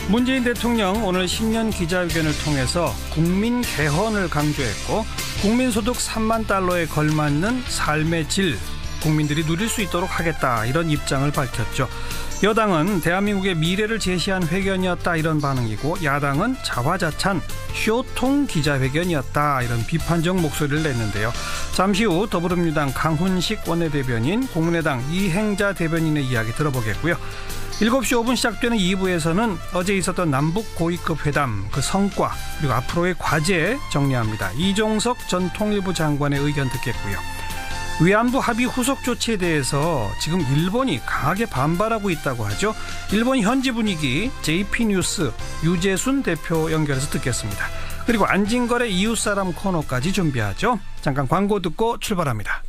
문재인 대통령 오늘 신년 기자회견을 통해서 국민 개헌을 강조했고 국민소득 3만 달러에 걸맞는 삶의 질 국민들이 누릴 수 있도록 하겠다 이런 입장을 밝혔죠. 여당은 대한민국의 미래를 제시한 회견이었다 이런 반응이고 야당은 자화자찬 쇼통 기자회견이었다 이런 비판적 목소리를 냈는데요. 잠시 후 더불어민주당 강훈식 원내대변인, 국민의당 이행자 대변인의 이야기 들어보겠고요. 7시 5분 시작되는 2부에서는 어제 있었던 남북 고위급 회담 그 성과 그리고 앞으로의 과제 정리합니다. 이종석 전 통일부 장관의 의견 듣겠고요. 위안부 합의 후속 조치에 대해서 지금 일본이 강하게 반발하고 있다고 하죠. 일본 현지 분위기 JP뉴스 유재순 대표 연결해서 듣겠습니다. 그리고 안진걸의 이웃사람 코너까지 준비하죠. 잠깐 광고 듣고 출발합니다.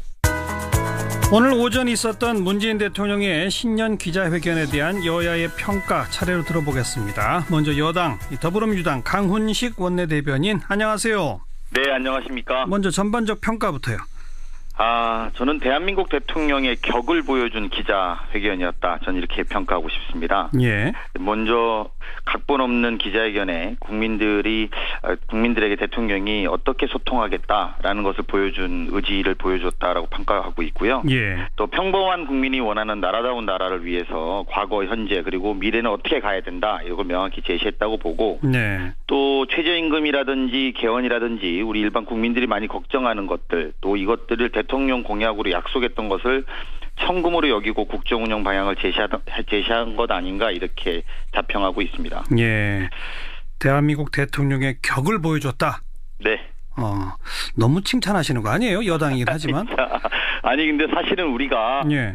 오늘 오전 있었던 문재인 대통령의 신년 기자회견에 대한 여야의 평가 차례로 들어보겠습니다. 먼저 여당 더불어민주당 강훈식 원내대변인 안녕하세요. 네, 안녕하십니까. 먼저 전반적 평가부터요. 저는 대한민국 대통령의 격을 보여준 기자회견이었다. 저는 이렇게 평가하고 싶습니다. 예. 먼저 각본 없는 기자회견에 국민들에게 대통령이 어떻게 소통하겠다라는 것을 보여준 의지를 보여줬다라고 평가하고 있고요. 예. 또 평범한 국민이 원하는 나라다운 나라를 위해서 과거, 현재 그리고 미래는 어떻게 가야 된다 이걸 명확히 제시했다고 보고 네. 또 최저임금이라든지 개헌이라든지 우리 일반 국민들이 많이 걱정하는 것들 또 이것들을 대통령 공약으로 약속했던 것을 청금으로 여기고 국정운영 방향을 제시한 것 아닌가 이렇게 자평하고 있습니다. 예, 대한민국 대통령의 격을 보여줬다. 네. 너무 칭찬하시는 거 아니에요? 여당이긴 하지만. 아니 근데 사실은 우리가 예.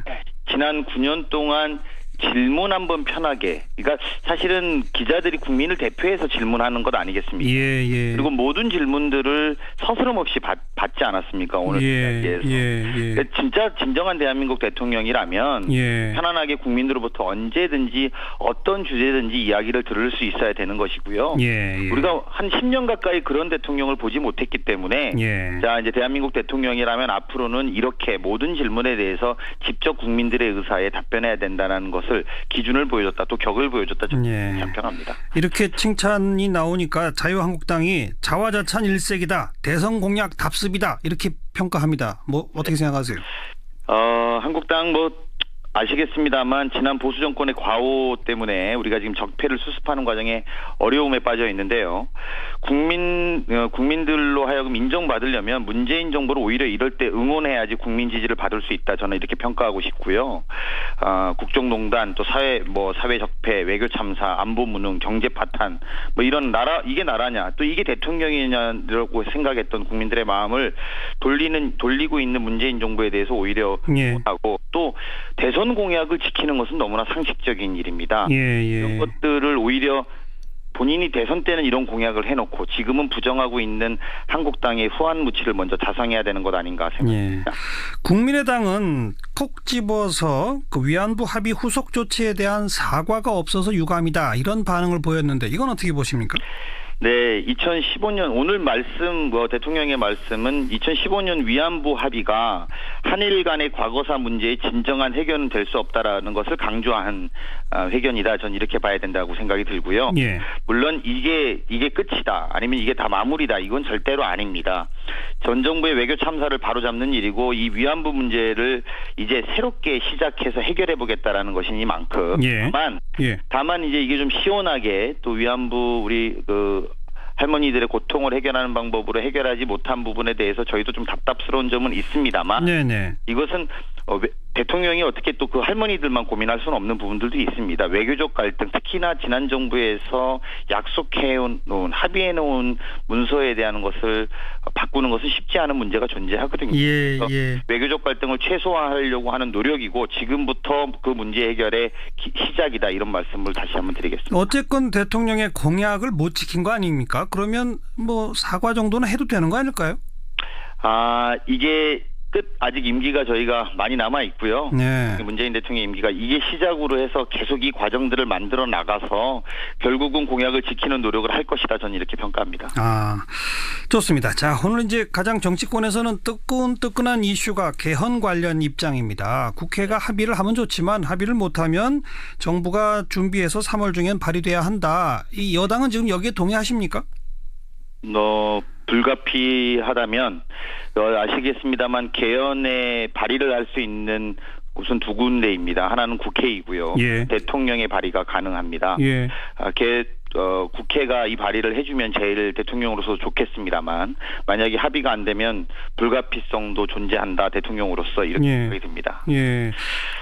지난 9년 동안 질문 한번 편하게 그러니까 사실은 기자들이 국민을 대표해서 질문하는 것 아니겠습니까? 예. 그리고 모든 질문들을 서스럼 없이 받지 않았습니까? 오늘 이야기에서. 그러니까 진짜 진정한 대한민국 대통령이라면 편안하게 국민들로부터 언제든지 어떤 주제든지 이야기를 들을 수 있어야 되는 것이고요. 우리가 한 10년 가까이 그런 대통령을 보지 못했기 때문에 자 이제 대한민국 대통령이라면 앞으로는 이렇게 모든 질문에 대해서 직접 국민들의 의사에 답변해야 된다는 것을 기준을 보여줬다 또 격을 보여줬다 좀 자평합니다. 이렇게 칭찬이 나오니까 자유한국당이 자화자찬 일색이다. 대선 공약 답습이다. 이렇게 평가합니다. 뭐 어떻게 생각하세요? 한국당 아시겠습니다만 지난 보수 정권의 과오 때문에 우리가 지금 적폐를 수습하는 과정에 어려움에 빠져 있는데요. 국민들로 하여금 인정받으려면 문재인 정부를 오히려 이럴 때 응원해야지 국민 지지를 받을 수 있다. 저는 이렇게 평가하고 싶고요. 국정농단 또 사회 적폐, 외교 참사, 안보 무능, 경제 파탄 이런 이게 나라냐 또 이게 대통령이냐라고 생각했던 국민들의 마음을 돌리고 있는 문재인 정부에 대해서 오히려 하고 또 대선 공약을 지키는 것은 너무나 상식적인 일입니다. 이런 것들을 오히려 본인이 대선 때는 이런 공약을 해놓고 지금은 부정하고 있는 한국당의 후한무치를 먼저 자성해야 되는 것 아닌가 생각합니다. 국민의당은 콕 집어서 그 위안부 합의 후속 조치에 대한 사과가 없어서 유감이다 이런 반응을 보였는데 이건 어떻게 보십니까? 네, 2015년 오늘 대통령의 말씀은 2015년 위안부 합의가 한일 간의 과거사 문제의 진정한 해결은 될 수 없다라는 것을 강조한 회견이다. 전 이렇게 봐야 된다고 생각이 들고요. 물론 이게 끝이다. 아니면 이게 다 마무리다. 이건 절대로 아닙니다. 전 정부의 외교 참사를 바로잡는 일이고 이 위안부 문제를 이제 새롭게 시작해서 해결해 보겠다라는 것이니만큼 다만 이제 이게 좀 시원하게 또 위안부 우리 할머니들의 고통을 해결하는 방법으로 해결하지 못한 부분에 대해서 저희도 좀 답답스러운 점은 있습니다만 이것은 대통령이 어떻게 또 그 할머니들만 고민할 수는 없는 부분들도 있습니다. 외교적 갈등 특히나 지난 정부에서 약속해놓은 합의해놓은 문서에 대한 것을 바꾸는 것은 쉽지 않은 문제가 존재하거든요. 외교적 갈등을 최소화하려고 하는 노력이고 지금부터 그 문제 해결의 시작이다 이런 말씀을 다시 한번 드리겠습니다. 어쨌건 대통령의 공약을 못 지킨 거 아닙니까? 그러면 사과 정도는 해도 되는 거 아닐까요? 이게 아직 임기가 저희가 많이 남아 있고요. 네. 문재인 대통령 임기가 이게 시작으로 해서 계속 이 과정들을 만들어 나가서 결국은 공약을 지키는 노력을 할 것이다. 저는 이렇게 평가합니다. 좋습니다. 자, 오늘 이제 가장 정치권에서는 뜨끈뜨끈한 이슈가 개헌 관련 입장입니다. 국회가 합의를 하면 좋지만 합의를 못하면 정부가 준비해서 3월 중엔 발의돼야 한다. 이 여당은 지금 여기에 동의하십니까? 불가피하다면 아시겠습니다만 개헌에 발의를 할 수 있는 곳은 두 군데입니다. 하나는 국회이고요. 예. 대통령의 발의가 가능합니다. 예. 국회가 이 발의를 해주면 제일 대통령으로서 좋겠습니다만 만약에 합의가 안 되면 불가피성도 존재한다. 대통령으로서 이렇게 생각이 듭니다. 예.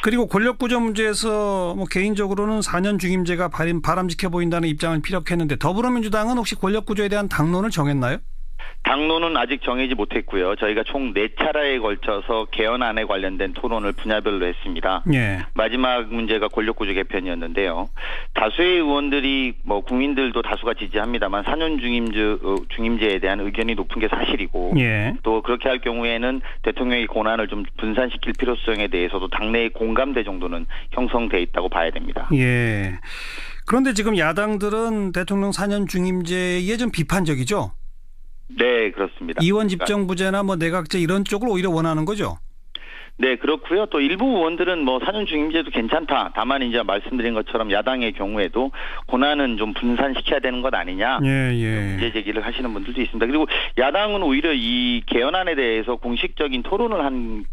그리고 권력구조 문제에서 뭐 개인적으로는 4년 중임제가 바람직해 보인다는 입장을 피력했는데 더불어민주당은 혹시 권력구조에 대한 당론을 정했나요? 당론은 아직 정하지 못했고요. 저희가 총 4차례에 걸쳐서 개헌안에 관련된 토론을 분야별로 했습니다. 예. 마지막 문제가 권력구조 개편이었는데요. 다수의 의원들이 국민들도 다수가 지지합니다만 4년 중임제에 대한 의견이 높은 게 사실이고 예. 또 그렇게 할 경우에는 대통령의 권한을 좀 분산시킬 필요성에 대해서도 당내의 공감대 정도는 형성돼 있다고 봐야 됩니다. 예. 그런데 지금 야당들은 대통령 4년 중임제에 좀 비판적이죠? 네, 그렇습니다. 이원 집정부제나 내각제 이런 쪽을 오히려 원하는 거죠? 네, 그렇고요. 또 일부 의원들은 4년 중임제도 괜찮다. 다만 이제 말씀드린 것처럼 야당의 경우에도 권한은 좀 분산시켜야 되는 것 아니냐. 문제 제기를 하시는 분들도 있습니다. 그리고 야당은 오히려 이 개헌안에 대해서 공식적인 토론을 한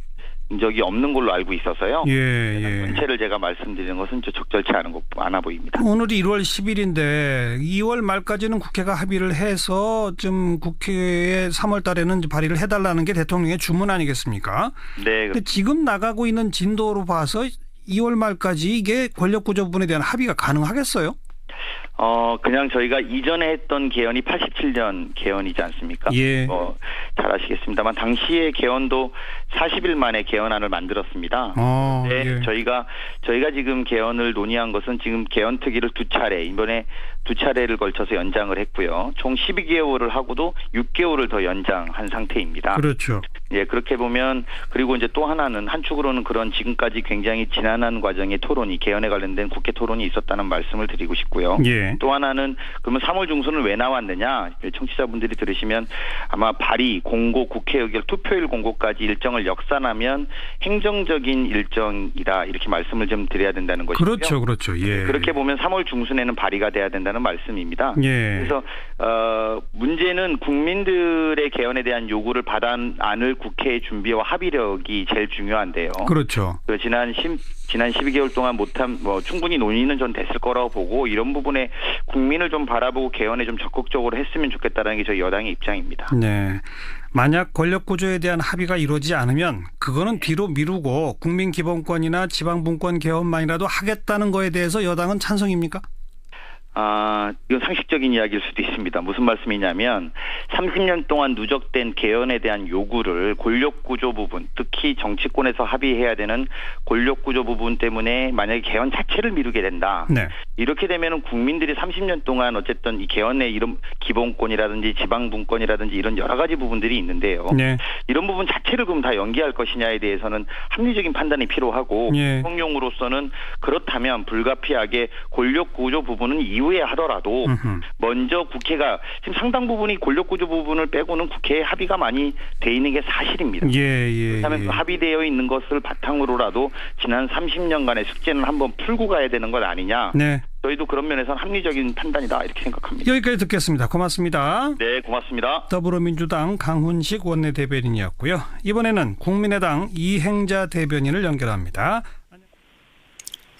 적이 없는 걸로 알고 있어서요. 전체를 제가 말씀드리는 것은 적절치 않아 보입니다. 오늘이 1월 10일인데 2월 말까지는 국회가 합의를 해서 좀 국회에 3월 달에는 발의를 해달라는 게 대통령의 주문 아니겠습니까? 네. 근데 지금 나가고 있는 진도로 봐서 2월 말까지 이게 권력구조 부분에 대한 합의가 가능하겠어요? 그냥 저희가 이전에 했던 개헌이 87년 개헌이지 않습니까? 예. 잘 아시겠습니다만 당시의 개헌도 40일 만에 개헌안을 만들었습니다. 네, 예. 저희가 지금 개헌을 논의한 것은 지금 개헌 특위를 이번에 두 차례를 걸쳐서 연장을 했고요. 총 12개월을 하고도 6개월을 더 연장한 상태입니다. 그렇죠. 예, 그렇게 보면 그리고 이제 또 하나는 한축으로는 그런 지금까지 굉장히 지난한 과정의 토론이 개헌에 관련된 국회 토론이 있었다는 말씀을 드리고 싶고요. 예. 또 하나는 그러면 3월 중순을 왜 나왔느냐? 청취자분들이 들으시면 아마 발의, 공고, 국회 의결, 투표일 공고까지 일정을 역산하면 행정적인 일정이다 이렇게 말씀을 좀 드려야 된다는 것이고요. 그렇죠. 예. 그렇게 보면 3월 중순에는 발의가 돼야 된다는 말씀입니다. 예. 그래서 문제는 국민들의 개헌에 대한 요구를 받아안을 국회의 준비와 합의력이 제일 중요한데요. 그렇죠. 지난 12개월 동안 못한 충분히 논의는 전 됐을 거라고 보고 이런 부분에 국민을 좀 바라보고 개헌에 좀 적극적으로 했으면 좋겠다는 게 저희 여당의 입장입니다. 네. 만약 권력구조에 대한 합의가 이루어지지 않으면 그거는 뒤로 미루고 국민기본권이나 지방분권 개헌만이라도 하겠다는 거에 대해서 여당은 찬성입니까? 이건 상식적인 이야기일 수도 있습니다. 무슨 말씀이냐면 30년 동안 누적된 개헌에 대한 요구를 권력구조 부분, 특히 정치권에서 합의해야 되는 권력구조 부분 때문에 만약에 개헌 자체를 미루게 된다. 네. 이렇게 되면 국민들이 30년 동안 어쨌든 이 개헌의 이런 기본권이라든지 지방분권이라든지 이런 여러 가지 부분들이 있는데요. 네. 이런 부분 자체를 그럼 다 연기할 것이냐에 대해서는 합리적인 판단이 필요하고 대통령으로서는 그렇다면 불가피하게 권력구조 부분은 이후에 하더라도 먼저 국회가 지금 상당 부분이 권력구조 부분을 빼고는 국회에 합의가 많이 돼 있는 게 사실입니다. 그렇다면 그 합의되어 있는 것을 바탕으로라도 지난 30년간의 숙제는 한번 풀고 가야 되는 것 아니냐. 네. 저희도 그런 면에서는 합리적인 판단이다 이렇게 생각합니다. 여기까지 듣겠습니다. 고맙습니다. 네, 고맙습니다. 더불어민주당 강훈식 원내대변인이었고요. 이번에는 국민의당 이행자 대변인을 연결합니다.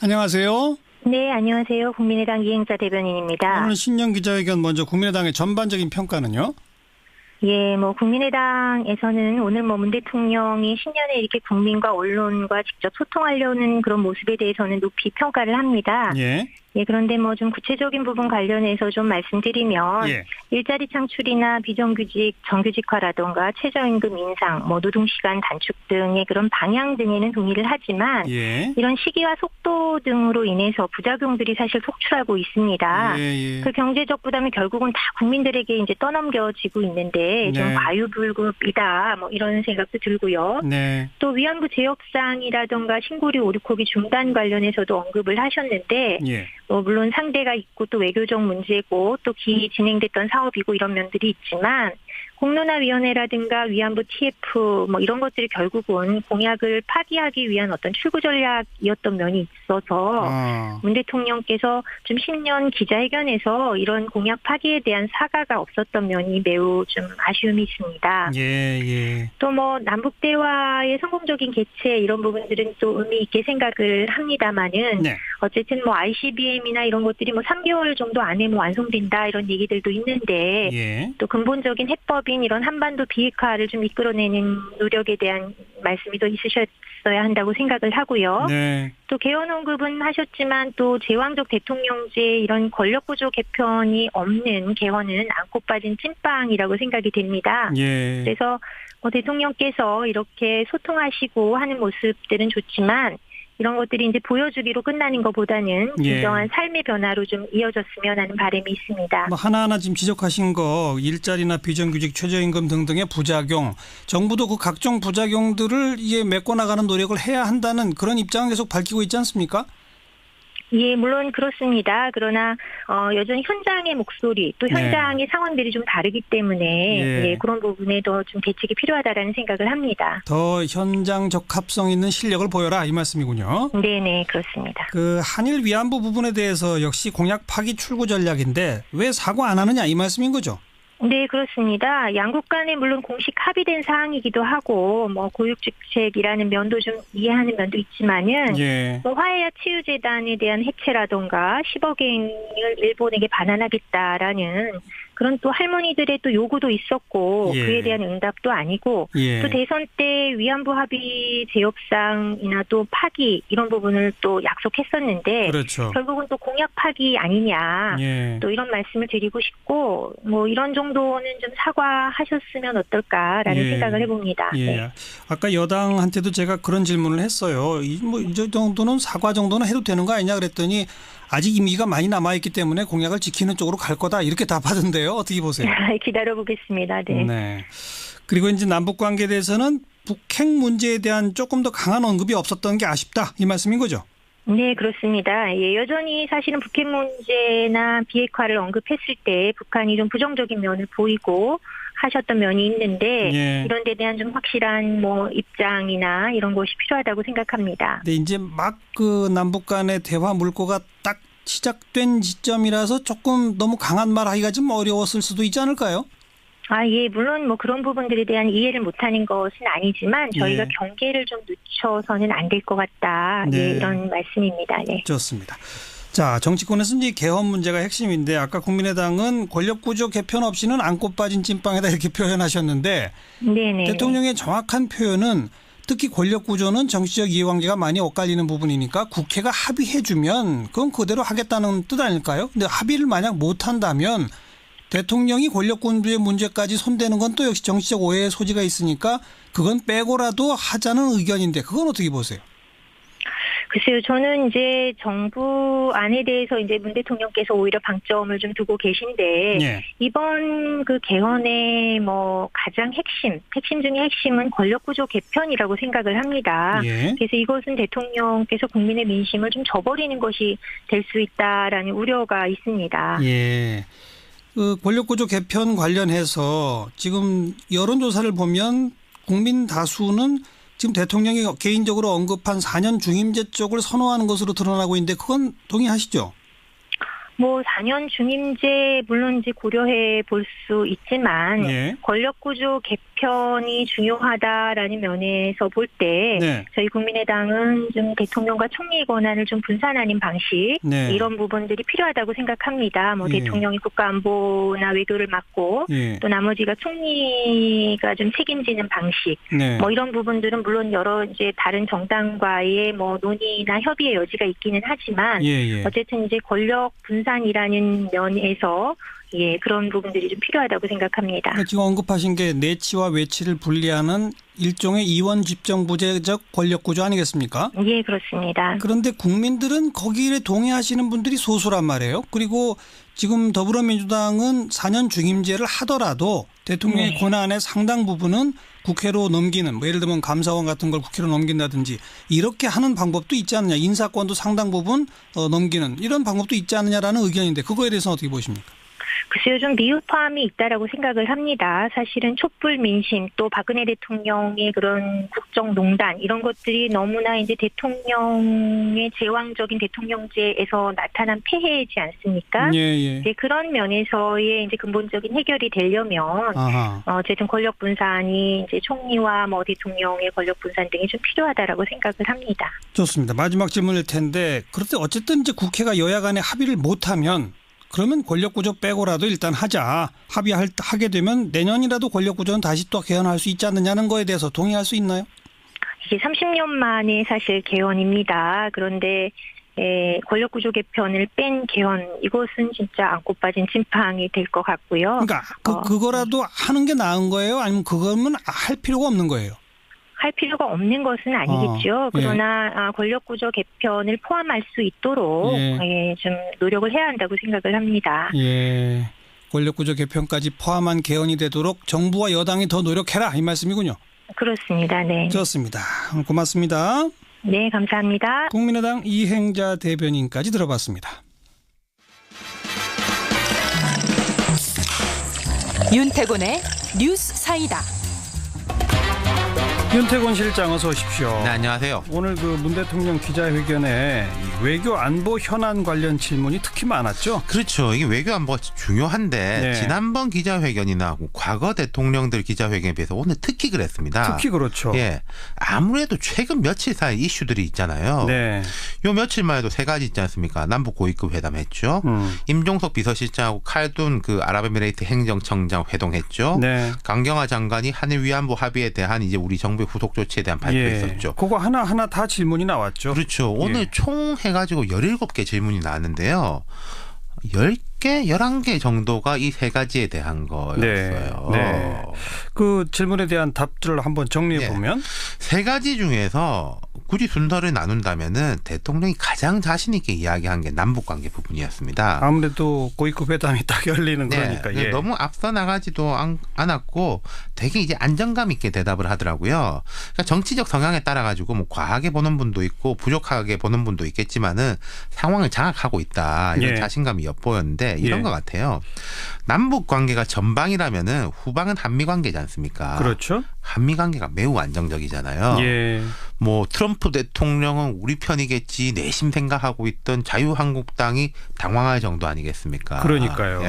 안녕하세요. 네, 안녕하세요. 국민의당 이행자 대변인입니다. 오늘 신년 기자회견 먼저 국민의당의 전반적인 평가는요? 예, 국민의당에서는 오늘 문 대통령이 신년에 이렇게 국민과 언론과 직접 소통하려는 그런 모습에 대해서는 높이 평가를 합니다. 예. 예, 그런데 뭐 좀 구체적인 부분 관련해서 좀 말씀드리면 예. 일자리 창출이나 비정규직, 정규직화라던가 최저임금 인상, 뭐 노동시간 단축 등의 그런 방향 등에는 동의를 하지만 예. 이런 시기와 속도 등으로 인해서 부작용들이 사실 속출하고 있습니다. 예. 그 경제적 부담이 결국은 다 국민들에게 이제 떠넘겨지고 있는데 좀 네. 과유불급이다 뭐 이런 생각도 들고요. 네. 또 위안부 재협상이라던가 신고리 오류코기 중단 관련해서도 언급을 하셨는데 예. 물론 상대가 있고 또 외교적 문제고 또 진행됐던 사업이고 이런 면들이 있지만 공론화위원회라든가 위안부 TF 뭐 이런 것들이 결국은 공약을 파기하기 위한 어떤 출구 전략이었던 면이 있어서 문 대통령께서 좀 신년 기자회견에서 이런 공약 파기에 대한 사과가 없었던 면이 매우 좀 아쉬움이 있습니다. 예. 또 뭐 남북 대화의 성공적인 개최 이런 부분들은 또 의미 있게 생각을 합니다만은 네. 어쨌든 뭐 ICBM이나 이런 것들이 뭐 3개월 정도 안에 뭐 완성된다 이런 얘기들도 있는데 예. 또 근본적인 해법인 이런 한반도 비핵화를 좀 이끌어내는 노력에 대한 말씀이 더 있으셨어야 한다고 생각을 하고요. 네. 또 개헌 언급은 하셨지만 또 제왕적 대통령제 이런 권력구조 개편이 없는 개헌은 안고 빠진 찐빵이라고 생각이 됩니다. 예. 그래서 대통령께서 이렇게 소통하시고 하는 모습들은 좋지만 이런 것들이 이제 보여주기로 끝나는 것보다는 예. 진정한 삶의 변화로 좀 이어졌으면 하는 바람이 있습니다. 뭐 하나하나 지금 지적하신 거 일자리나 비정규직 최저임금 등등의 부작용, 정부도 그 각종 부작용들을 이게 메꿔나가는 노력을 해야 한다는 그런 입장을 계속 밝히고 있지 않습니까? 예, 물론 그렇습니다. 그러나 여전히 현장의 목소리 또 현장의 상황들이 좀 다르기 때문에 예, 그런 부분에도 좀 대책이 필요하다라는 생각을 합니다. 더 현장 적합성 있는 실력을 보여라 이 말씀이군요. 네네 그렇습니다. 그 한일 위안부 부분에 대해서 역시 공약 파기 출구 전략인데 왜 사과 안 하느냐 이 말씀인 거죠? 네, 그렇습니다. 양국 간에 물론 공식 합의된 사항이기도 하고 뭐 고육직책이라는 면도 좀 이해하는 면도 있지만은 뭐 화해와 치유재단에 대한 해체라던가 10억엔을 일본에게 반환하겠다라는 그런 또 할머니들의 또 요구도 있었고 그에 대한 응답도 아니고 또 대선 때 위안부 합의 재협상이나 또 파기 이런 부분을 또 약속했었는데 그렇죠. 결국은 또 공약 파기 아니냐 또 이런 말씀을 드리고 싶고 뭐 이런 정도는 좀 사과하셨으면 어떨까라는 생각을 해봅니다. 네. 아까 여당한테도 제가 그런 질문을 했어요. 이 정도는 사과 정도는 해도 되는 거 아니냐 그랬더니 아직 임기가 많이 남아있기 때문에 공약을 지키는 쪽으로 갈 거다 이렇게 답하던데요. 어떻게 보세요? 기다려보겠습니다. 네. 그리고 이제 남북 관계에 대해서는 북핵 문제에 대한 조금 더 강한 언급이 없었던 게 아쉽다 이 말씀인 거죠? 네, 그렇습니다. 예, 여전히 사실은 북핵 문제나 비핵화를 언급했을 때 북한이 좀 부정적인 면을 보이고 하셨던 면이 있는데 이런 데 대한 좀 확실한 뭐 입장이나 이런 것이 필요하다고 생각합니다. 근데 이제 막 그 남북 간의 대화 물꼬가 딱 시작된 시점이라서 조금 너무 강한 말 하기가 좀 어려웠을 수도 있지 않을까요? 예, 물론 뭐 그런 부분들에 대한 이해를 못하는 것은 아니지만 저희가 경계를 좀 늦춰서는 안 될 것 같다. 이런 말씀입니다. 네. 좋습니다. 자, 정치권에서 이제 개헌 문제가 핵심인데 아까 국민의당은 권력구조 개편 없이는 안고 빠진 찐빵이다 이렇게 표현하셨는데 대통령의 정확한 표현은 특히 권력구조는 정치적 이해관계가 많이 엇갈리는 부분이니까 국회가 합의해주면 그건 그대로 하겠다는 뜻 아닐까요? 근데 합의를 만약 못한다면 대통령이 권력구조의 문제까지 손대는 건 또 역시 정치적 오해의 소지가 있으니까 그건 빼고라도 하자는 의견인데 그건 어떻게 보세요? 글쎄요, 저는 이제 정부 안에 대해서 이제 문 대통령께서 오히려 방점을 좀 두고 계신데 이번 그 개헌의 뭐 가장 핵심 중에 핵심은 권력구조 개편이라고 생각을 합니다. 그래서 이것은 대통령께서 국민의 민심을 좀 저버리는 것이 될 수 있다라는 우려가 있습니다. 그 권력구조 개편 관련해서 지금 여론조사를 보면 국민 다수는 지금 대통령이 개인적으로 언급한 4년 중임제 쪽을 선호하는 것으로 드러나고 있는데 그건 동의하시죠? 뭐 4년 중임제 물론 이제 고려해 볼 수 있지만 권력구조 개편 개편이 중요하다라는 면에서 볼 때 네. 저희 국민의당은 좀 대통령과 총리의 권한을 좀 분산하는 방식 네. 이런 부분들이 필요하다고 생각합니다. 뭐 예. 대통령이 국가안보나 외교를 맡고 예. 또 나머지가 총리가 좀 책임지는 방식 네. 뭐 이런 부분들은 물론 여러 이제 다른 정당과의 뭐 논의나 협의의 여지가 있기는 하지만 예. 어쨌든 이제 권력 분산이라는 면에서 예, 그런 부분들이 좀 필요하다고 생각합니다. 그러니까 지금 언급하신 게 내치와 외치를 분리하는 일종의 이원 집정부제적 권력구조 아니겠습니까? 예, 그렇습니다. 그런데 국민들은 거기에 동의하시는 분들이 소수란 말이에요. 그리고 지금 더불어민주당은 4년 중임제를 하더라도 대통령의 네. 권한의 상당 부분은 국회로 넘기는 뭐 예를 들면 감사원 같은 걸 국회로 넘긴다든지 이렇게 하는 방법도 있지 않느냐. 인사권도 상당 부분 넘기는 이런 방법도 있지 않느냐라는 의견인데 그거에 대해서는 어떻게 보십니까? 글쎄요, 좀 미흡함이 있다라고 생각을 합니다. 사실은 촛불 민심 또 박근혜 대통령의 그런 국정농단 이런 것들이 너무나 이제 대통령의 제왕적인 대통령제에서 나타난 폐해이지 않습니까? 예. 이제 그런 면에서의 이제 근본적인 해결이 되려면 어쨌든 권력 분산이 이제 총리와 뭐 대통령의 권력 분산 등이 좀 필요하다라고 생각을 합니다. 좋습니다. 마지막 질문일 텐데 그런데 어쨌든 이제 국회가 여야 간에 합의를 못하면 그러면 권력구조 빼고라도 일단 하자. 합의하게 되면 내년이라도 권력구조는 다시 또 개헌할 수 있지 않느냐는 거에 대해서 동의할 수 있나요? 이게 30년 만에 사실 개헌입니다. 그런데 권력구조 개편을 뺀 개헌 이것은 진짜 안고 빠진 찐팡이 될 것 같고요. 그러니까 그거라도 하는 게 나은 거예요? 아니면 그거는 할 필요가 없는 거예요? 할 필요가 없는 것은 아니겠죠. 그러나 권력구조 개편을 포함할 수 있도록 좀 노력을 해야 한다고 생각을 합니다. 예, 권력구조 개편까지 포함한 개헌이 되도록 정부와 여당이 더 노력해라 이 말씀이군요. 그렇습니다. 네. 좋습니다. 고맙습니다. 네, 감사합니다. 국민의당 이행자 대변인까지 들어봤습니다. 윤태곤의 뉴스 사이다. 윤태곤 실장 어서 오십시오. 네, 안녕하세요. 오늘 그 문 대통령 기자회견에 이 외교 안보 현안 관련 질문이 특히 많았죠. 그렇죠. 이게 외교 안보가 중요한데 네. 지난번 기자회견이나 과거 대통령들 기자회견에 비해서 오늘 특히 그랬습니다. 특히 그렇죠. 예, 아무래도 최근 며칠 사이 이슈들이 있잖아요. 네. 요 며칠만 해도 세 가지 있지 않습니까? 남북 고위급 회담했죠. 임종석 비서실장하고 칼둔 그 아랍에미레이트 행정청장 회동했죠. 네. 강경화 장관이 한일 위안부 합의에 대한 이제 우리 정부의 후속 조치에 대한 발표했었죠. 그거 하나하나 다 질문이 나왔죠. 그렇죠. 오늘 총 해가지고 17개 질문이 나왔는데요. 10개, 11개 정도가 이 세 가지에 대한 거였어요. 네. 그 질문에 대한 답들을 한번 정리해 보면 세 가지 중에서 굳이 순서를 나눈다면은 대통령이 가장 자신 있게 이야기한 게 남북 관계 부분이었습니다. 아무래도 고위급 회담이 딱 열리는 거니까. 네. 너무 앞서 나가지도 않았고 되게 이제 안정감 있게 대답을 하더라고요. 그러니까 정치적 성향에 따라 가지고 뭐 과하게 보는 분도 있고 부족하게 보는 분도 있겠지만은 상황을 장악하고 있다 이런 자신감이 엿보였는데 이런 것 같아요. 남북 관계가 전방이라면은 후방은 한미 관계지 않습니까? 그렇죠. 한미 관계가 매우 안정적이잖아요. 뭐 트럼프 대통령은 우리 편이겠지 내심 생각하고 있던 자유한국당이 당황할 정도 아니겠습니까? 그러니까요.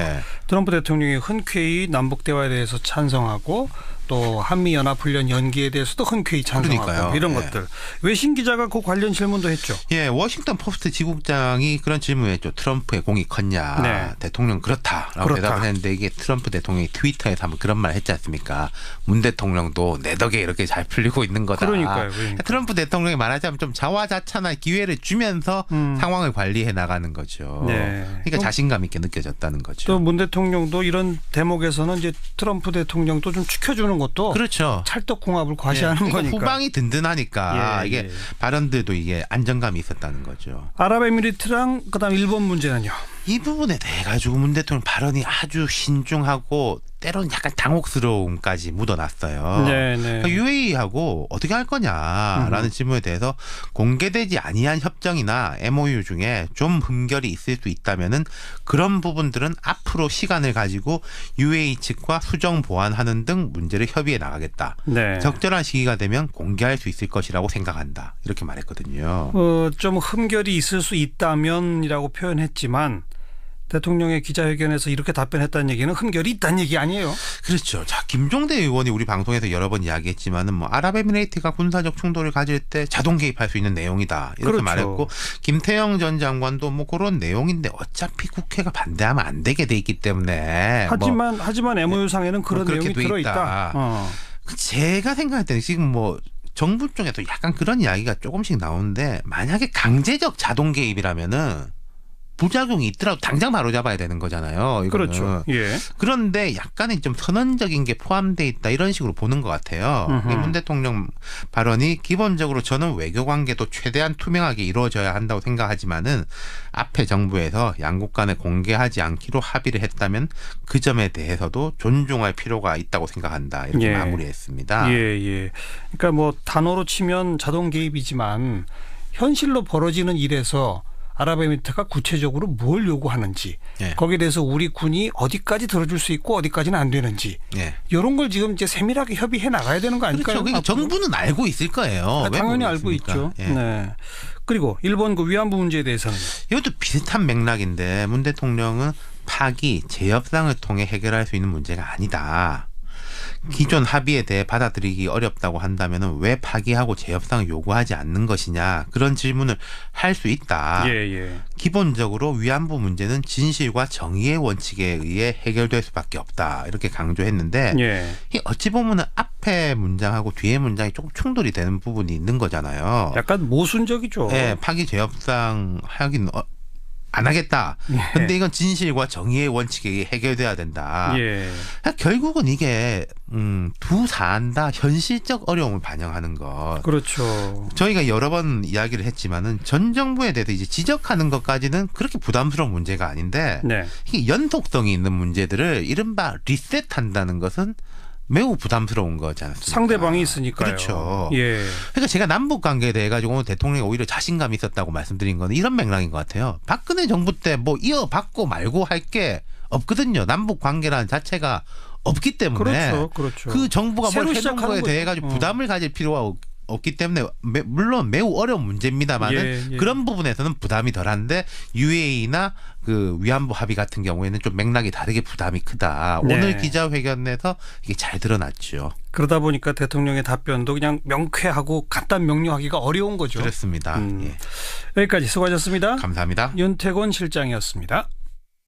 트럼프 대통령이 흔쾌히 남북 대화에 대해서 찬성하고 또 한미연합훈련 연기에 대해서도 흔쾌히 찬성하고 그러니까요. 이런 것들. 외신 기자가 그 관련 질문도 했죠. 워싱턴 포스트 지국장이 그런 질문을 했죠. 트럼프의 공이 컸냐. 대통령 그렇다라고 대답을 했는데 이게 트럼프 대통령이 트위터에서 한번 그런 말을 했지 않습니까? 문 대통령도 내 덕에 이렇게 잘 풀리고 있는 거다. 그러니까요. 트럼프 대통령이 말하자면 좀 자화자찬할 기회를 주면서 상황을 관리해 나가는 거죠. 그러니까 자신감 있게 느껴졌다는 거죠. 또 문 대통령도 이런 대목에서는 이제 트럼프 대통령도 좀 지켜주는 것도 그렇죠. 찰떡궁합을 과시하는 그러니까 거니까. 후방이 든든하니까 이게 발언들도 이게 안정감이 있었다는 거죠. 아랍에미리트랑 그다음 일본 문제는요. 이 부분에 대해 가지고 문 대통령 발언이 아주 신중하고 때로는 약간 당혹스러움까지 묻어났어요. 그러니까 UAE하고 어떻게 할 거냐라는 질문에 대해서 공개되지 아니한 협정이나 MOU 중에 좀 흠결이 있을 수 있다면은 그런 부분들은 앞으로 시간을 가지고 UAE 측과 수정 보완하는 등 문제를 협의해 나가겠다. 적절한 시기가 되면 공개할 수 있을 것이라고 생각한다. 이렇게 말했거든요. 좀 흠결이 있을 수 있다면이라고 표현했지만 대통령의 기자회견에서 이렇게 답변했다는 얘기는 흠결이 있다는 얘기 아니에요? 그렇죠. 자, 김종대 의원이 우리 방송에서 여러 번 이야기했지만은 뭐 아랍에미레이트가 군사적 충돌을 가질 때 자동 개입할 수 있는 내용이다 이렇게 그렇죠. 말했고 김태형 전 장관도 뭐 그런 내용인데 어차피 국회가 반대하면 안 되게 돼 있기 때문에 하지만 MOU상에는 그런 내용이 들어 있다. 제가 생각할 때는 지금 뭐 정부 쪽에도 약간 그런 이야기가 조금씩 나오는데 만약에 강제적 자동 개입이라면은 부작용이 있더라도 당장 바로 잡아야 되는 거잖아요. 이거는. 그렇죠. 예. 그런데 약간의 좀 선언적인 게 포함되어 있다 이런 식으로 보는 것 같아요. 문 대통령 발언이 기본적으로 저는 외교관계도 최대한 투명하게 이루어져야 한다고 생각하지만은 앞에 정부에서 양국 간에 공개하지 않기로 합의를 했다면 그 점에 대해서도 존중할 필요가 있다고 생각한다. 이렇게 마무리했습니다. 예. 그러니까 뭐 단어로 치면 자동 개입이지만 현실로 벌어지는 일에서 아랍에미리트가 구체적으로 뭘 요구하는지 거기에 대해서 우리 군이 어디까지 들어줄 수 있고 어디까지는 안 되는지 이런 걸 지금 이제 세밀하게 협의해 나가야 되는 거 아닐까요? 그렇죠. 그러니까 정부는 알고 있을 거예요. 당연히 알고 있죠. 네. 그리고 일본 그 위안부 문제에 대해서는 이것도 비슷한 맥락인데 문 대통령은 파기, 재협상을 통해 해결할 수 있는 문제가 아니다. 기존 합의에 대해 받아들이기 어렵다고 한다면 왜 파기하고 재협상을 요구하지 않는 것이냐 그런 질문을 할 수 있다. 기본적으로 위안부 문제는 진실과 정의의 원칙에 의해 해결될 수밖에 없다. 이렇게 강조했는데 어찌 보면 앞에 문장하고 뒤에 문장이 조금 충돌이 되는 부분이 있는 거잖아요. 약간 모순적이죠. 네, 파기 재협상 하긴 안 하겠다. 근데 이건 진실과 정의의 원칙에 의해 해결돼야 된다. 결국은 이게 두 사안 다 현실적 어려움을 반영하는 것. 그렇죠. 저희가 여러 번 이야기를 했지만은 전 정부에 대해서 이제 지적하는 것까지는 그렇게 부담스러운 문제가 아닌데 이게 연속성이 있는 문제들을 이른바 리셋한다는 것은 매우 부담스러운 거지 않습니까? 상대방이 있으니까요. 그렇죠. 그러니까 제가 남북 관계에 대해 가지고 대통령이 오히려 자신감이 있었다고 말씀드린 건 이런 맥락인 것 같아요. 박근혜 정부 때 뭐 이어받고 말고 할 게 없거든요. 남북 관계라는 자체가 없기 때문에 그렇죠. 그 정부가 뭘 해놓은 거에 대해 가지고 부담을 가질 필요가 없기 때문에 물론 매우 어려운 문제입니다만은 그런 부분에서는 부담이 덜한데 UAE나 그 위안부 합의 같은 경우에는 좀 맥락이 다르게 부담이 크다. 오늘 기자회견에서 이게 잘 드러났죠. 그러다 보니까 대통령의 답변도 그냥 명쾌하고 간단 명료하기가 어려운 거죠. 그렇습니다. 여기까지 수고하셨습니다. 감사합니다. 윤태곤 실장이었습니다.